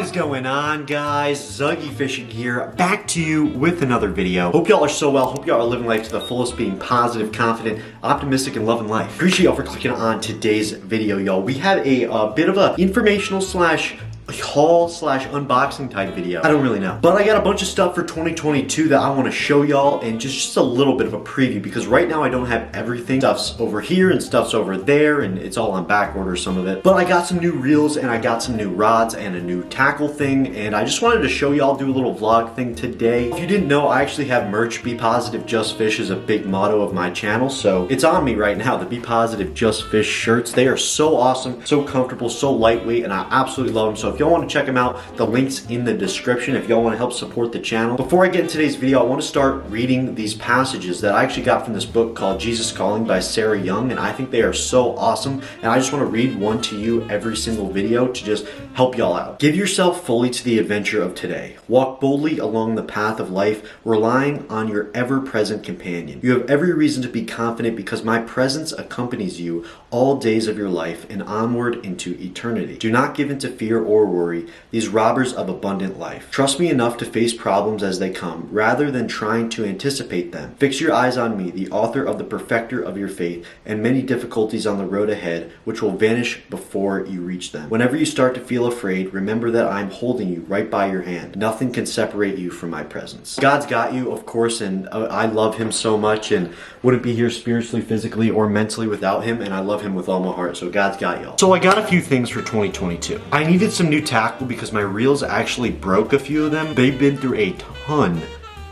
What is going on, guys? Zuggy Fishing here, back to you with another video. Hope y'all are so well. Hope y'all are living life to the fullest, being positive, confident, optimistic, and loving life. Appreciate y'all for clicking on today's video, y'all. We have a bit of a informational slash haul slash unboxing type video. I don't really know, but I got a bunch of stuff for 2022 that I want to show y'all, and just a little bit of a preview, because right now I don't have everything. Stuff's over here and stuff's over there, and it's all on back order, some of it. But I got some new reels and I got some new rods and a new tackle thing, and I just wanted to show y'all, do a little vlog thing today. If you didn't know, I actually have merch. Be Positive Just Fish is a big motto of my channel, so it's on me right now. The Be Positive Just Fish shirts, they are so awesome, so comfortable, so lightweight, and I absolutely love them. So if y'all want to check them out, the link's in the description if y'all want to help support the channel. Before I get into today's video, I want to start reading these passages that I actually got from this book called Jesus Calling by Sarah Young, and I think they are so awesome, and I just want to read one to you every single video to just help y'all out. Give yourself fully to the adventure of today. Walk boldly along the path of life, relying on your ever-present companion. You have every reason to be confident because my presence accompanies you all days of your life and onward into eternity. Do not give in to fear or worry, these robbers of abundant life. Trust me enough to face problems as they come, rather than trying to anticipate them. Fix your eyes on me, the author of the perfecter of your faith, and many difficulties on the road ahead, which will vanish before you reach them. Whenever you start to feel afraid, remember that I'm holding you right by your hand. Nothing can separate you from my presence. God's got you, of course, and I love him so much, and wouldn't be here spiritually, physically, or mentally without him, and I love him with all my heart, so God's got y'all. So I got a few things for 2022. I needed some new tackle because my reels actually broke a few of them. They've been through a ton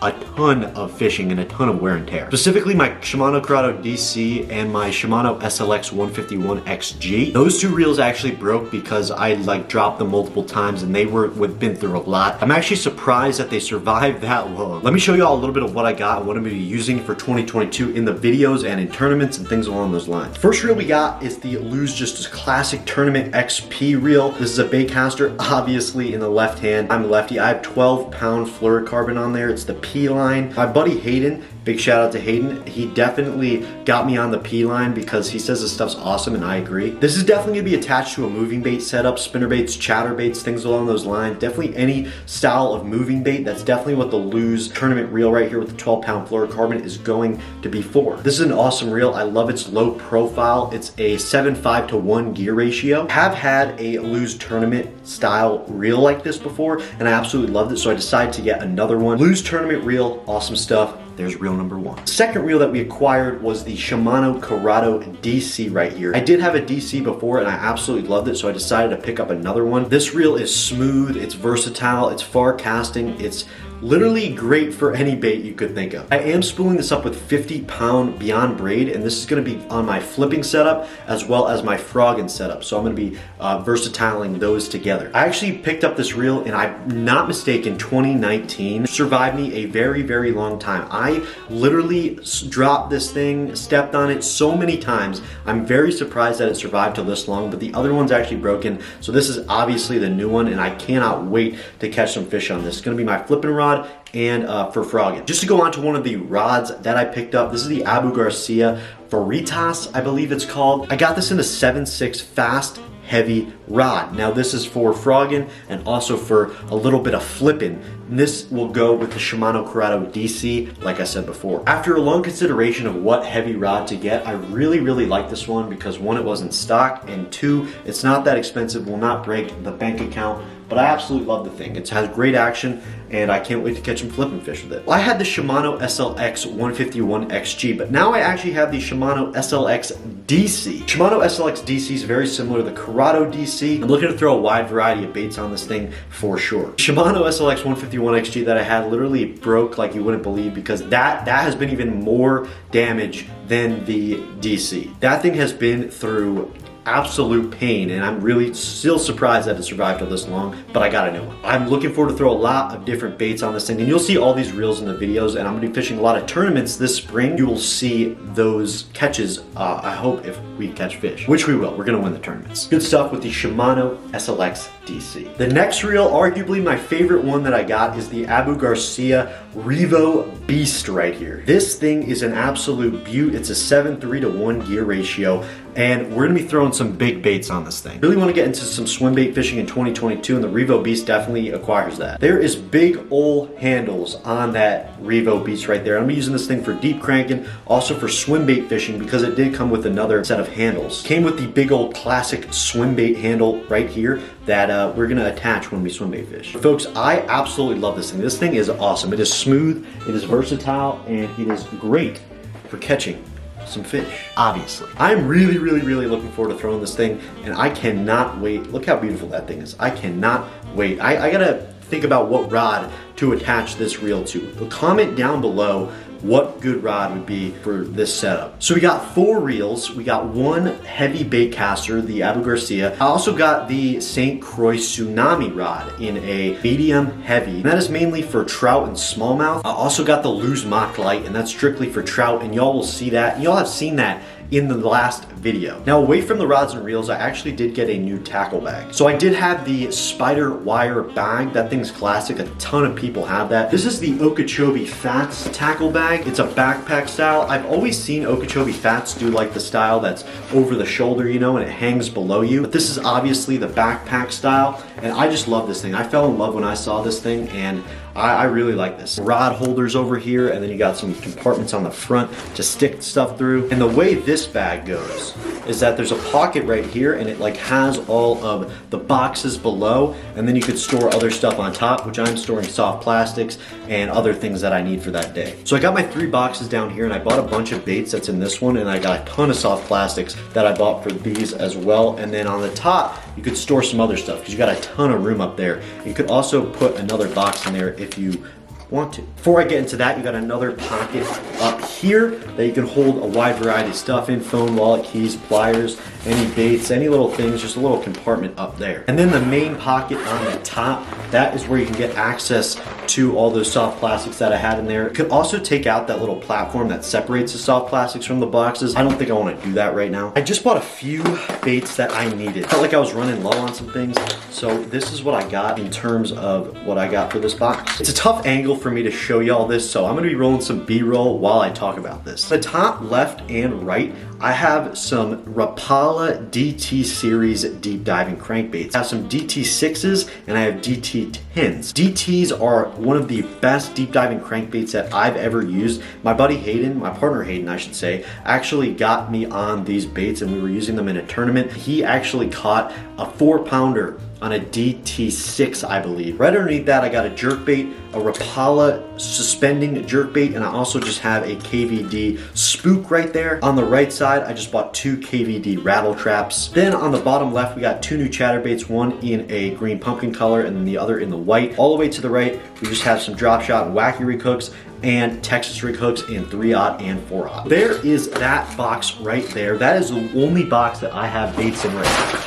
of fishing and a ton of wear and tear. Specifically my Shimano Corrado DC and my Shimano SLX 151 XG. Those two reels actually broke because I dropped them multiple times and they been through a lot. I'm actually surprised that they survived that long. Let me show y'all a little bit of what I got and what I'm gonna be using for 2022 in the videos and in tournaments and things along those lines. First reel we got is the Lose Just a Classic Tournament XP reel. This is a baitcaster, obviously in the left hand. I'm a lefty. I have 12-pound fluorocarbon on there. It's the P line. My buddy Hayden, big shout out to Hayden, he definitely got me on the P line because he says this stuff's awesome, and I agree. This is definitely gonna be attached to a moving bait setup, spinner baits, chatter baits, things along those lines. Definitely any style of moving bait. That's definitely what the Lose tournament reel right here with the 12-pound fluorocarbon is going to be for. This is an awesome reel. I love its low profile. It's a 7.5 to 1 gear ratio. I have had a Lose tournament style reel like this before, and I absolutely loved it, so I decided to get another one. Lose tournament reel, awesome stuff. There's reel number one. The second reel that we acquired was the Shimano Corrado DC right here. I did have a DC before and I absolutely loved it, so I decided to pick up another one. This reel is smooth, it's versatile, it's far casting, it's literally great for any bait you could think of. I am spooling this up with 50-pound Beyond braid, and this is gonna be on my flipping setup as well as my frogging setup. So I'm gonna be versatiling those together. I actually picked up this reel, and I'm not mistaken, 2019. Survived me a very, very long time. I literally dropped this thing, stepped on it so many times. I'm very surprised that it survived till this long, but the other one's actually broken. So this is obviously the new one, and I cannot wait to catch some fish on this. It's gonna be my flipping rod and for frogging. Just to go on to one of the rods that I picked up, this is the Abu Garcia Veritas, I believe it's called. I got this in a 7.6 fast heavy rod. Now this is for frogging and also for a little bit of flipping. And this will go with the Shimano Corrado DC, like I said before. After a long consideration of what heavy rod to get, I really like this one because one, it wasn't stock, and two, it's not that expensive, will not break the bank account, but I absolutely love the thing. It has great action, and I can't wait to catch some flipping fish with it. Well, I had the Shimano SLX 151 XG, but now I actually have the Shimano SLX DC. Shimano SLX DC is very similar to the Corrado DC. I'm looking to throw a wide variety of baits on this thing for sure. Shimano SLX 151 XG that I had literally broke like you wouldn't believe, because that has been even more damage than the DC. That thing has been through absolute pain, and I'm really still surprised that it survived till this long, but I got a new one. I'm looking forward to throw a lot of different baits on this thing, and you'll see all these reels in the videos, and I'm gonna be fishing a lot of tournaments this spring. You will see those catches, I hope, if we catch fish, which we will. We're gonna win the tournaments. Good stuff with the Shimano SLX DC. The next reel, arguably my favorite one that I got, is the Abu Garcia Revo Beast right here. This thing is an absolute beaut. It's a 7.3 to 1 gear ratio. and we're gonna be throwing some big baits on this thing. Really wanna get into some swim bait fishing in 2022, and the Revo Beast definitely acquires that. There is big old handles on that Revo Beast right there. I'm using this thing for deep cranking, also for swim bait fishing, because it did come with another set of handles. Came with the big old classic swim bait handle right here that we're gonna attach when we swim bait fish. Folks, I absolutely love this thing. This thing is awesome. It is smooth, it is versatile, and it is great for catching some fish, obviously. I'm really looking forward to throwing this thing, and I cannot wait. Look how beautiful that thing is. I cannot wait. I gotta think about what rod to attach this reel to. But comment down below what good rod would be for this setup. So we got 4 reels. We got 1 heavy bait caster, the Abu Garcia. I also got the St. Croix Tsunami rod in a medium heavy. And that is mainly for trout and smallmouth. I also got the Lose Mock Light, and that's strictly for trout, and y'all will see that. Y'all have seen that in the last video. Now, away from the rods and reels, I actually did get a new tackle bag. So I did have the spider wire bag. That thing's classic. A ton of people have that. This is the Okeechobee Fats tackle bag. It's a backpack style. I've always seen Okeechobee Fats do like the style that's over the shoulder, you know, and it hangs below you. But this is obviously the backpack style, and I just love this thing. I fell in love when I saw this thing, and I really like this. Rod holders over here, and then you got some compartments on the front to stick stuff through. And the way this bag goes is that there's a pocket right here, and it like has all of the boxes below, and then you could store other stuff on top, which I'm storing soft plastics and other things that I need for that day. So I got my 3 boxes down here, and I bought a bunch of baits that's in this one, and I got a ton of soft plastics that I bought for these as well. And then on the top, you could store some other stuff because you got a ton of room up there. You could also put another box in there if you want to. Before I get into that, you got another pocket up here that you can hold a wide variety of stuff in: phone, wallet, keys, pliers, any baits, any little things, just a little compartment up there. And then the main pocket on the top, that is where you can get access to all those soft plastics that I had in there. You could also take out that little platform that separates the soft plastics from the boxes. I don't think I want to do that right now. I just bought a few baits that I needed. Felt like I was running low on some things, so this is what I got in terms of what I got for this box. It's a tough angle for me to show y'all this, so I'm gonna be rolling some B-roll while I talk about this. The top left and right, I have some Rapala DT series deep diving crankbaits. I have some DT6s and I have DT10s. DTs are one of the best deep diving crankbaits that I've ever used. My buddy Hayden, my partner Hayden I should say, actually got me on these baits, and we were using them in a tournament. He actually caught a 4-pounder on a DT6, I believe. Right underneath that, I got a jerkbait, a Rapala suspending jerkbait, and I also just have a KVD spook right there. On the right side, I just bought 2 KVD rattle traps. Then on the bottom left, we got 2 new chatterbaits, one in a green pumpkin color and then the other in the white. All the way to the right, we just have some drop shot and wacky rig hooks and Texas rig hooks in 3/0 and 4/0. There is that box right there. That is the only box that I have baits in right now.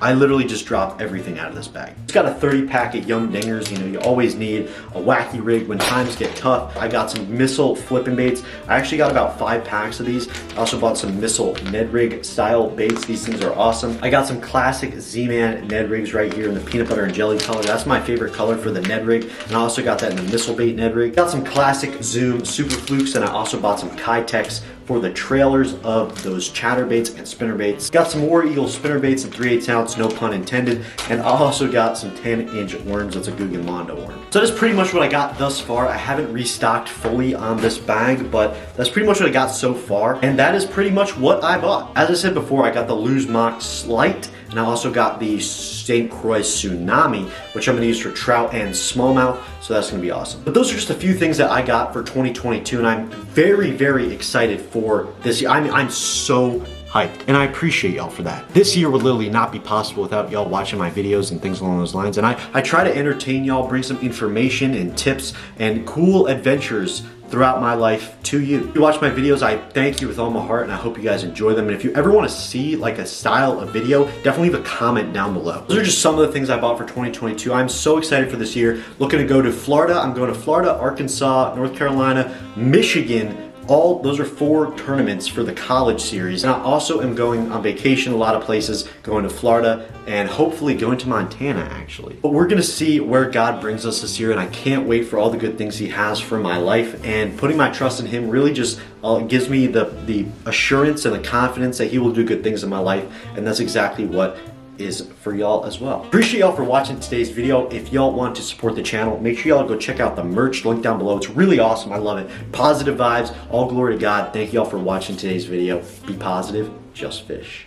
I literally just dropped everything out of this bag. It's got a 30-pack of young dingers. You know, you always need a wacky rig when times get tough. I got some missile flipping baits. I actually got about 5 packs of these. I also bought some missile Ned rig style baits. These things are awesome. I got some classic Z-Man Ned rigs right here in the peanut butter and jelly color. That's my favorite color for the Ned rig. And I also got that in the missile bait Ned rig. Got some classic Zoom Super Flukes, and I also bought some Kitex for the trailers of those chatterbaits and spinnerbaits. Got some War Eagle spinnerbaits in 3/8 ounce, no pun intended, and I also got some 10-inch worms. That's a Guggen Mondo worm. So that's pretty much what I got thus far. I haven't restocked fully on this bag, but that's pretty much what I got so far, and that is pretty much what I bought. As I said before, I got the Lose Mock Light, and I also got the St. Croix Tsunami, which I'm gonna use for trout and smallmouth, so that's gonna be awesome. But those are just a few things that I got for 2022, and I'm very excited for this year. I'm so hyped, and I appreciate y'all for that. This year would literally not be possible without y'all watching my videos and things along those lines, and I try to entertain y'all, bring some information and tips and cool adventures throughout my life to you. If you watch my videos, I thank you with all my heart, and I hope you guys enjoy them. And if you ever want to see like a style of video, definitely leave a comment down below. Those are just some of the things I bought for 2022. I'm so excited for this year. Looking to go to Florida. I'm going to Florida, Arkansas, North Carolina, Michigan, those are 4 tournaments for the college series. And I also am going on vacation a lot of places, going to Florida and hopefully going to Montana actually. But we're gonna see where God brings us this year, and I can't wait for all the good things He has for my life. And putting my trust in Him really just gives me the assurance and the confidence that He will do good things in my life, and that's exactly what is for y'all as well. Appreciate y'all for watching today's video. If y'all want to support the channel, make sure y'all go check out the merch, link down below. It's really awesome. I love it. Positive vibes, all glory to God. Thank y'all for watching today's video. Be positive, just fish.